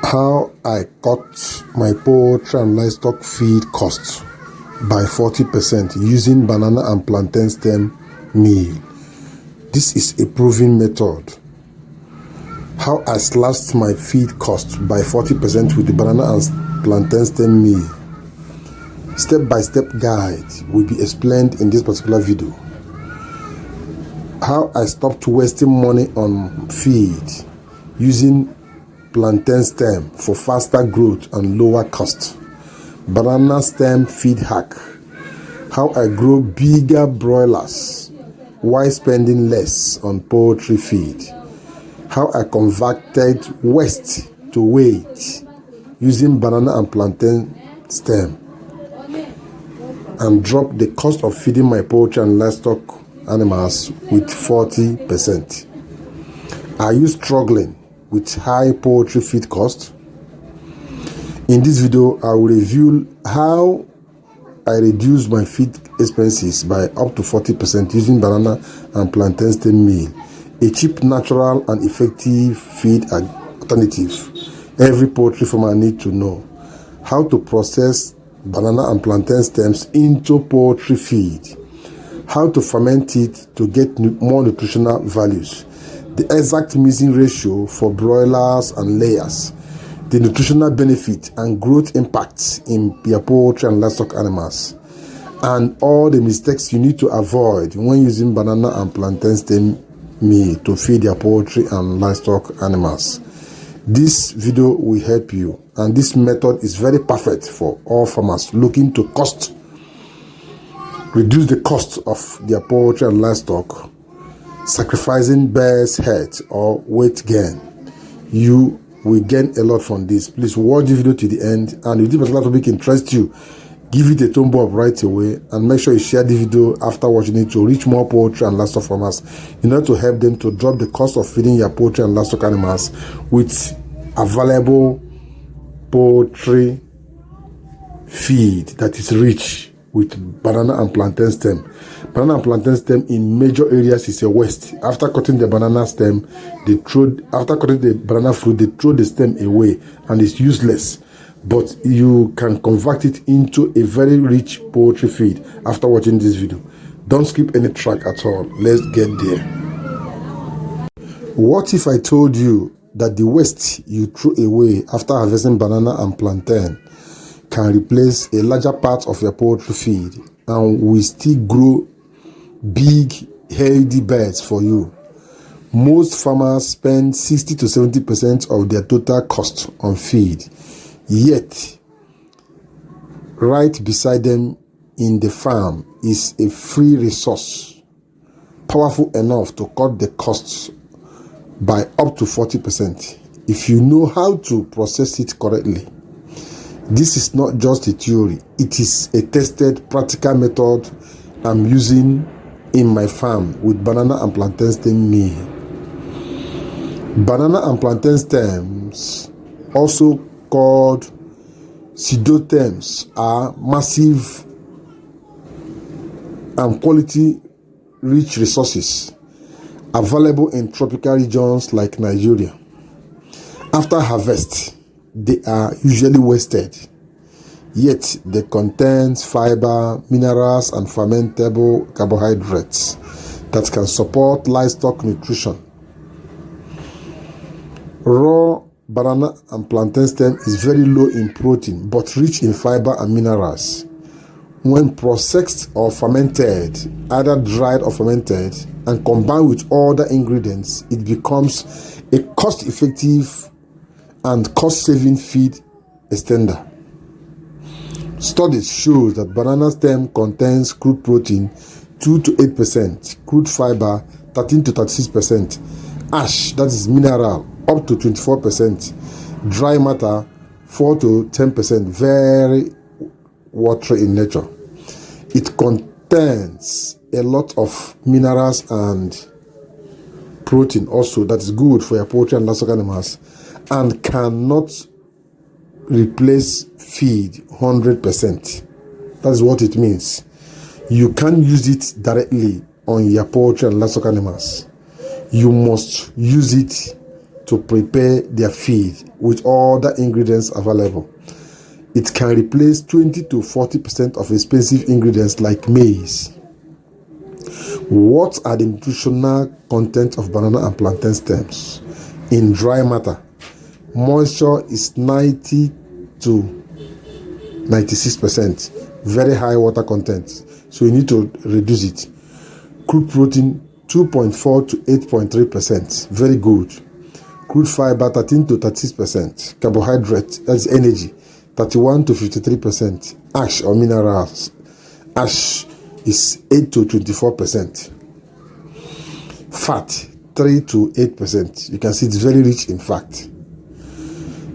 How I cut my poultry and livestock feed costs by 40% using banana and plantain stem meal. This is a proven method. How I slashed my feed cost by 40% with the banana and plantain stem meal. Step-by-step guide will be explained in this particular video. How I stopped wasting money on feed using plantain stem for faster growth and lower cost. Banana stem feed hack. How I grow bigger broilers while spending less on poultry feed. How I converted waste to weight using banana and plantain stem and dropped the cost of feeding my poultry and livestock animals with 40%. Are you struggling with high poultry feed cost? In this video, I will review how I reduce my feed expenses by up to 40% using banana and plantain stem meal, a cheap, natural, and effective feed alternative every poultry farmer needs to know. How to process banana and plantain stems into poultry feed. How to ferment it to get more nutritional values. The exact mixing ratio for broilers and layers. The nutritional benefit and growth impacts in your poultry and livestock animals. And all the mistakes you need to avoid when using banana and plantain stem meal to feed your poultry and livestock animals. This video will help you, and this method is very perfect for all farmers looking to reduce the cost of their poultry and livestock, sacrificing birds' heads or weight gain. You will gain a lot from this. Please watch the video to the end, and if this particular topic interests you, give it a thumb up right away, and make sure you share the video after watching it to reach more poultry and livestock farmers in order to help them to drop the cost of feeding your poultry and livestock animals with available poultry feed that is rich with banana and plantain stem. Banana and plantain stem in major areas is a waste. After cutting the banana stem, after cutting the banana fruit, they throw the stem away and it's useless. But you can convert it into a very rich poultry feed after watching this video. Don't skip any track at all. Let's get there. What if I told you that the waste you throw away after harvesting banana and plantain can replace a larger part of your poultry feed and will still grow big, healthy birds for you? Most farmers spend 60 to 70% of their total cost on feed. Yet, right beside them in the farm is a free resource, powerful enough to cut the costs by up to 40% if you know how to process it correctly. This is not just a theory, it is a tested practical method I'm using in my farm with banana and plantain stem meal. Banana and plantain stems, also called pseudotems, are massive and quality rich resources available in tropical regions like Nigeria. After harvest, they are usually wasted, yet they contain fiber, minerals, and fermentable carbohydrates that can support livestock nutrition. Raw banana and plantain stem is very low in protein but rich in fiber and minerals. When processed or fermented, either dried or fermented, and combined with other ingredients, it becomes a cost-effective and cost-saving feed extender. Studies show that banana stem contains crude protein 2 to 8%, crude fiber 13 to 36%, ash, that is mineral, up to 24%, dry matter 4 to 10%, very watery in nature. It contains a lot of minerals and protein also that is good for your poultry and livestock animals and cannot replace feed 100%. That's what it means. You can't use it directly on your poultry and livestock animals. You must use it to prepare their feed with all the ingredients available. It can replace 20 to 40% of expensive ingredients like maize. What are the nutritional content of banana and plantain stems? In dry matter, moisture is 90 to 96%, very high water content, so you need to reduce it. Crude protein 2.4 to 8.3%, very good. Crude fiber 13 to 36%, carbohydrate, that's energy, 31 to 53%, ash or minerals, ash is 8 to 24%, fat 3 to 8%. You can see it's very rich in fat.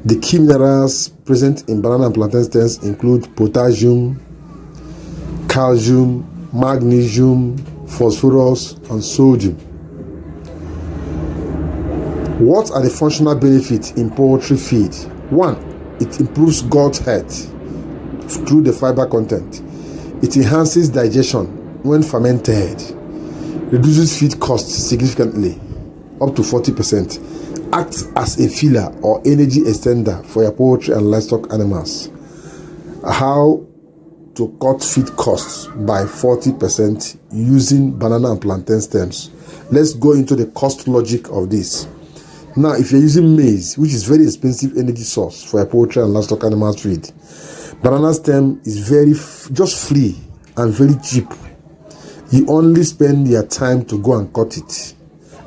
The key minerals present in banana and plantain stems include potassium, calcium, magnesium, phosphorus, and sodium. What are the functional benefits in poultry feed? 1. It improves gut health through the fiber content. It enhances digestion when fermented. Reduces feed costs significantly, up to 40%. Acts as a filler or energy extender for your poultry and livestock animals. How to cut feed costs by 40% using banana and plantain stems. Let's go into the cost logic of this. Now, if you're using maize, which is very expensive energy source for your poultry and livestock animals feed, banana stem is just free and very cheap. You only spend your time to go and cut it,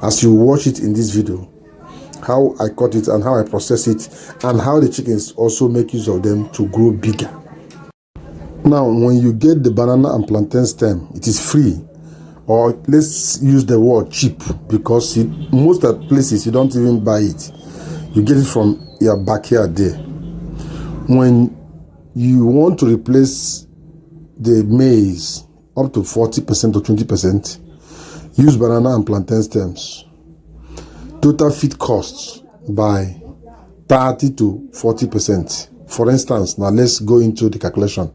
as you watch it in this video. How I cut it and how I process it, and how the chickens also make use of them to grow bigger. Now, when you get the banana and plantain stem, it is free, or let's use the word cheap, because most of the places you don't even buy it. You get it from your backyard there. When you want to replace the maize up to 40% or 20%, use banana and plantain stems. Total feed costs by 30 to 40%. For instance, now let's go into the calculation.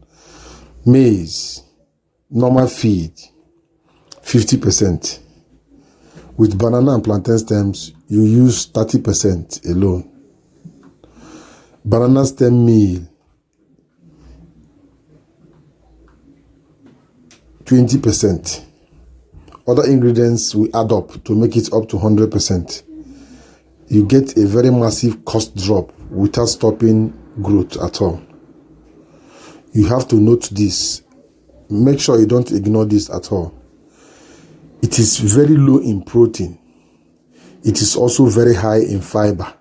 Maize, normal feed, 50%. With banana and plantain stems, you use 30% alone. Banana stem meal, 20%. Other ingredients will add up to make it up to 100%. You get a very massive cost drop without stopping growth at all. You have to note this. Make sure you don't ignore this at all. It is very low in protein. It is also very high in fiber.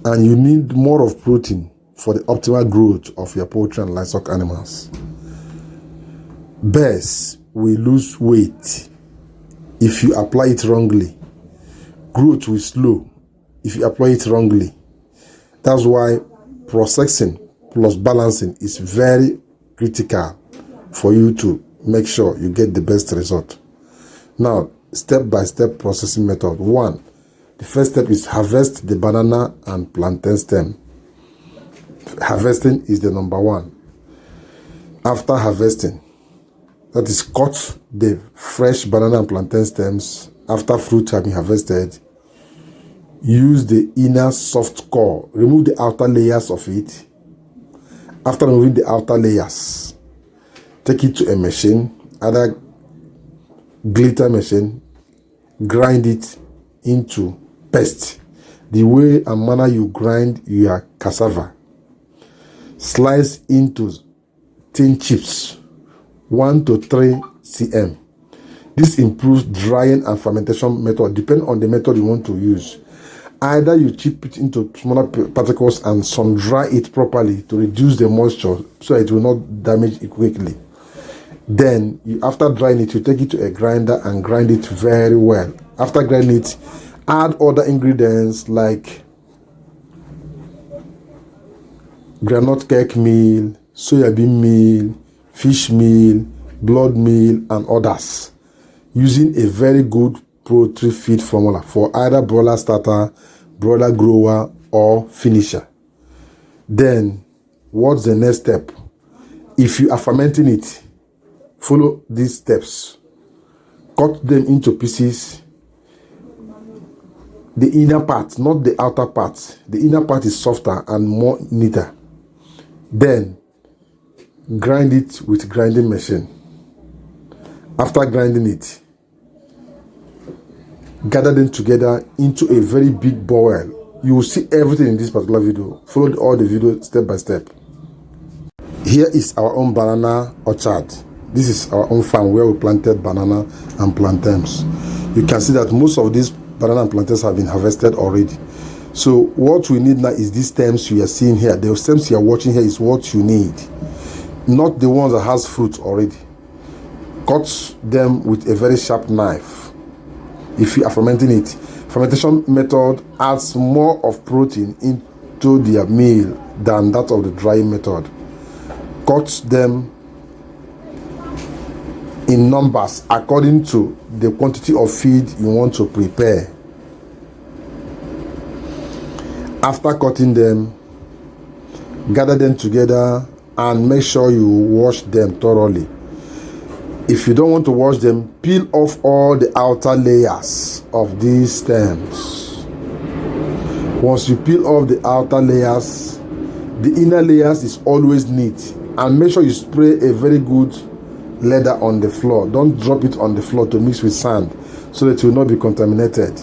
And you need more of protein for the optimal growth of your poultry and livestock animals. Bears will lose weight if you apply it wrongly. Growth will slow if you apply it wrongly. That's why processing plus balancing is very critical for you to make sure you get the best result. Now, step-by-step processing method. 1. The first step is harvest the banana and plantain stem. Harvesting is the number 1. After harvesting, that is, cut the fresh banana and plantain stems after fruit have been harvested. Use the inner soft core. Remove the outer layers of it. After removing the outer layers, take it to a machine, either glitter machine, grind it into paste. The way and manner you grind your cassava. Slice into thin chips, 1 to 3 cm. This improves drying and fermentation method, depending on the method you want to use. Either you chip it into smaller particles and sun dry it properly to reduce the moisture so it will not damage it quickly. Then, after drying it, you take it to a grinder and grind it very well. After grinding it, add other ingredients like groundnut cake meal, soya bean meal, fish meal, blood meal, and others, using a very good poultry feed formula for either broiler starter, broiler grower, or finisher. Then, what's the next step? If you are fermenting it, follow these steps. Cut them into pieces. the inner part, not the outer part. The inner part is softer and more neater. Then grind it with grinding machine. After grinding it, gather them together into a very big bowl. You will see everything in this particular video. Follow all the video step by step. Here is our own banana orchard. This is our own farm where we planted banana and plantains. You can see that most of these banana and plantains have been harvested already. So what we need now is these stems you are seeing here. The stems you are watching here is what you need, not the ones that has fruit already. Cut them with a very sharp knife. If you are fermenting it, fermentation method adds more of protein into their meal than that of the drying method. Cut them in numbers according to the quantity of feed you want to prepare. After cutting them, gather them together and make sure you wash them thoroughly. If you don't want to wash them, peel off all the outer layers of these stems. Once you peel off the outer layers, the inner layers is always neat, and make sure you spray a very good leather on the floor. Don't drop it on the floor to mix with sand so that it will not be contaminated.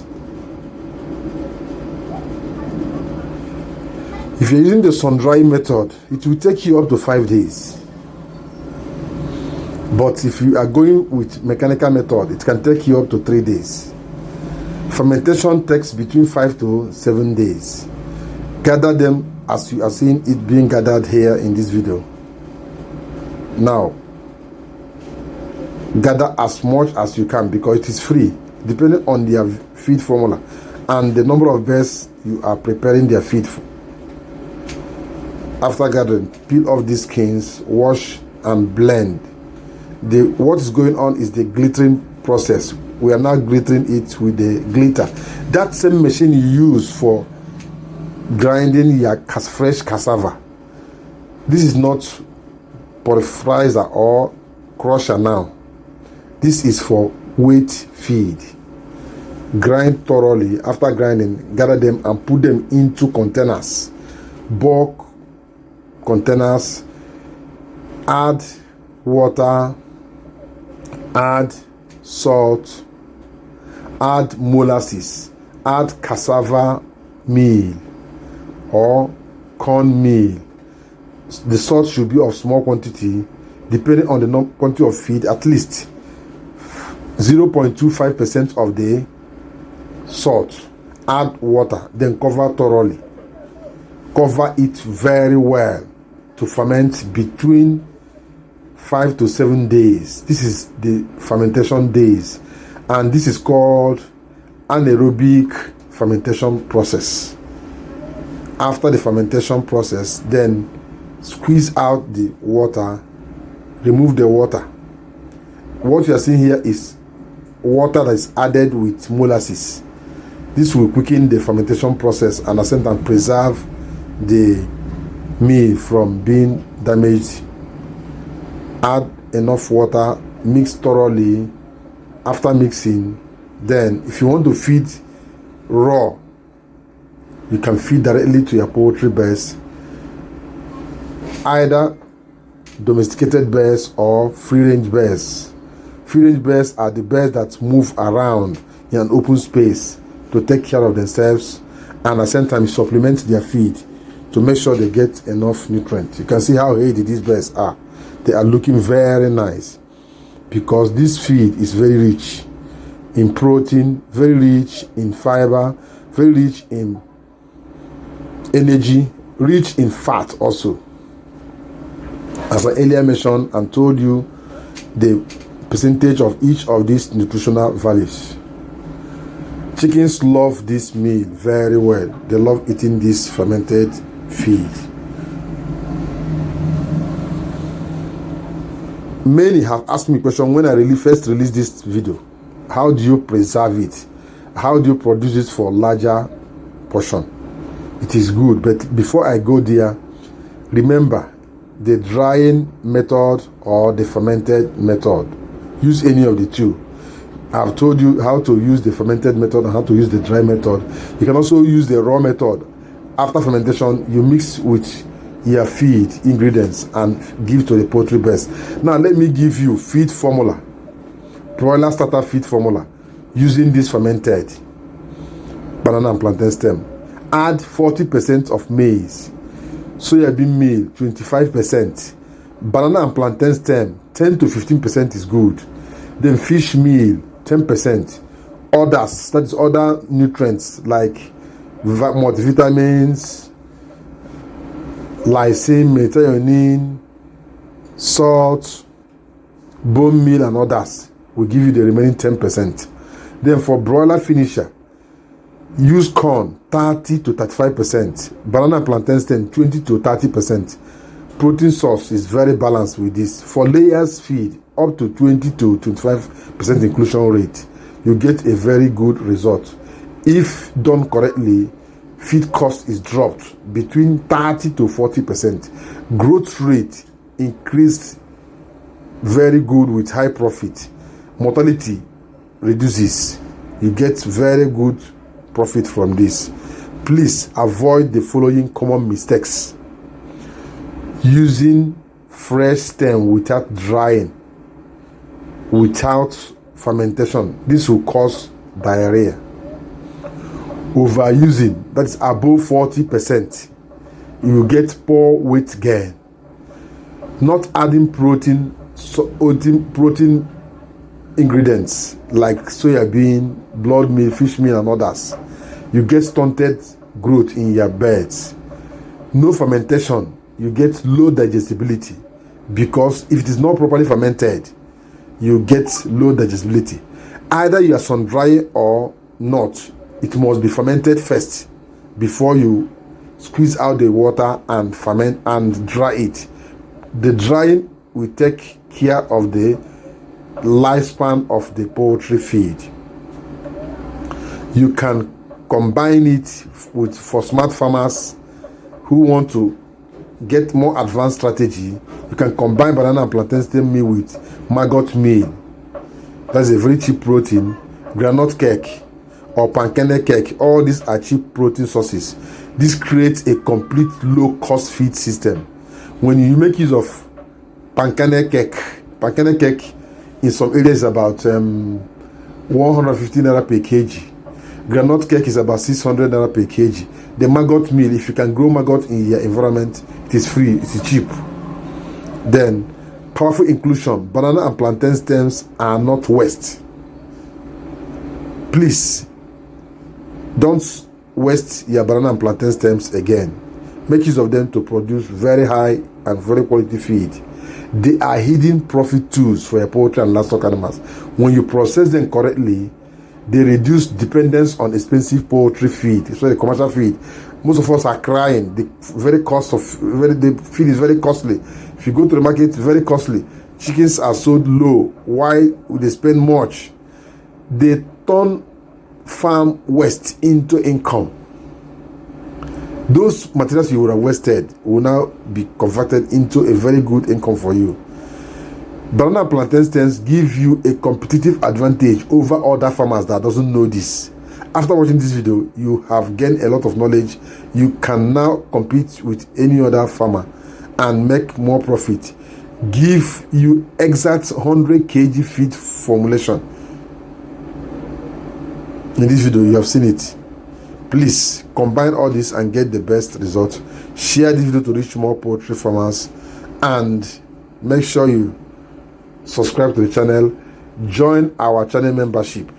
If you're using the sun drying method, it will take you up to 5 days. But if you are going with mechanical method, it can take you up to 3 days. Fermentation takes between 5 to 7 days. Gather them as you are seeing it being gathered here in this video. Now, gather as much as you can because it is free, depending on their feed formula and the number of birds you are preparing their feed for. After gathering, peel off these skins, wash and blend. What is going on is the glittering process. We are now glittering it with the glitter. That same machine you use for grinding your fresh cassava. This is not pulverizer or crusher now. This is for weight feed. Grind thoroughly. After grinding, gather them and put them into containers, bulk containers. Add water, add salt, add molasses, add cassava meal or corn meal. The salt should be of small quantity, depending on the quantity of feed, at least 0.25% of the salt. Add water, then cover thoroughly. Cover it very well to ferment between 5 to 7 days. This is the fermentation days, and this is called anaerobic fermentation process. After the fermentation process, then squeeze out the water, remove the water. What you are seeing here is water that is added with molasses. This will quicken the fermentation process and at the same time preserve the meal from being damaged. Add enough water, mix thoroughly. After mixing, then if you want to feed raw, you can feed directly to your poultry birds, either domesticated birds or free-range birds. Free-range birds are the birds that move around in an open space to take care of themselves, and at the same time supplement their feed to make sure they get enough nutrients. You can see how healthy these birds are. They are looking very nice because this feed is very rich in protein, very rich in fiber, very rich in energy, rich in fat also. As I earlier mentioned and told you the percentage of each of these nutritional values. Chickens love this meal very well. They love eating this fermented feed. Many have asked me a question when I first released this video. How do you preserve it? How do you produce it for larger portion? It is good, but before I go there, remember the drying method or the fermented method. Use any of the two. I've told you how to use the fermented method and how to use the dry method. You can also use the raw method. After fermentation, you mix with your feed ingredients and give to the poultry birds. Now let me give you feed formula, broiler starter feed formula, using this fermented banana and plantain stem. Add 40% of maize, soya bean meal 25%, banana and plantain stem 10 to 15% is good. Then fish meal 10%. Others, that is other nutrients like multivitamins, lysine, methionine, salt, bone meal, and others will give you the remaining 10%. Then for broiler finisher, use corn 30 to 35%, banana and plantain stem 20 to 30%. Protein source is very balanced with this. For layers feed, up to 20 to 25% inclusion rate, you get a very good result. If done correctly, feed cost is dropped between 30 to 40%. Growth rate increased very good with high profit. Mortality reduces. You get very good profit from this. Please avoid the following common mistakes: using fresh stem without drying, without fermentation. This will cause diarrhea. Overusing, that is above 40%, you will get poor weight gain. Not adding protein ingredients like soya bean, blood meal, fish meal, and others, you get stunted growth in your birds. No fermentation, you get low digestibility, because if it is not properly fermented, you get low digestibility. Either you are sun dry or not, it must be fermented first before you squeeze out the water and ferment and dry it. The drying will take care of the lifespan of the poultry feed. You can combine it for smart farmers who want to get more advanced strategy. You can combine banana and plantain stem meal with maggot meal. That's a very cheap protein. Granite cake or pancake cake, all these are cheap protein sources. This creates a complete low-cost feed system. When you make use of pancake cake in some areas is about 150 naira per kg. Granite cake is about 600 naira per kg. The maggot meal, if you can grow maggot in your environment, it is free, it is cheap. Then, powerful inclusion. Banana and plantain stems are not waste. Please, don't waste your banana and plantain stems again. Make use of them to produce very high and very quality feed. They are hidden profit tools for your poultry and livestock animals. When you process them correctly, they reduce dependence on expensive poultry feed, especially commercial feed. Most of us are crying. The feed is very costly. If you go to the market, it's very costly. Chickens are sold low. Why would they spend much? They turn farm waste into income. Those materials you would have wasted will now be converted into a very good income for you. Banana and plantain stems give you a competitive advantage over other farmers that doesn't know this. After watching this video, you have gained a lot of knowledge. You can now compete with any other farmer and make more profit. Give you exact 100 kg feed formulation. In this video, you have seen it. Please combine all this and get the best result. Share this video to reach more poultry farmers, and make sure you subscribe to the channel. Join our channel membership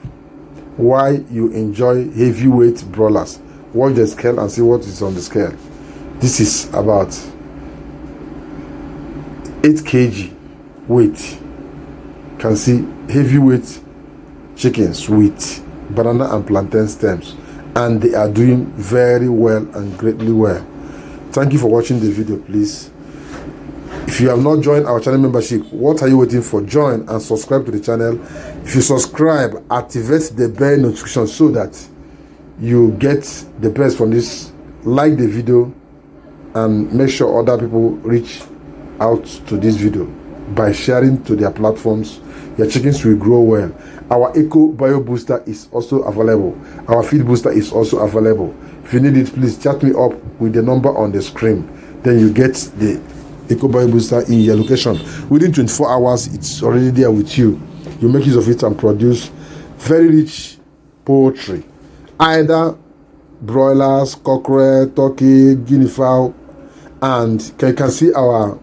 while you enjoy heavyweight broilers. Watch the scale and see what is on the scale. This is about 8 kg weight. You can see heavyweight chickens with banana and plantain stems, and they are doing very well and greatly well. Thank you for watching the video. Please, if you have not joined our channel membership, what are you waiting for? Join and subscribe to the channel. If you subscribe, activate the bell notification so that you get the best from this. Like the video and make sure other people reach out to this video. by sharing to their platforms. Your chickens will grow well. Our Eco Bio Booster is also available. Our Feed Booster is also available. If you need it, please chat me up with the number on the screen. Then you get the Eco Bio Booster in your location. Within 24 hours, it's already there with you. You make use of it and produce very rich poultry. Either broilers, cockerel, turkey, guinea fowl, and you can see our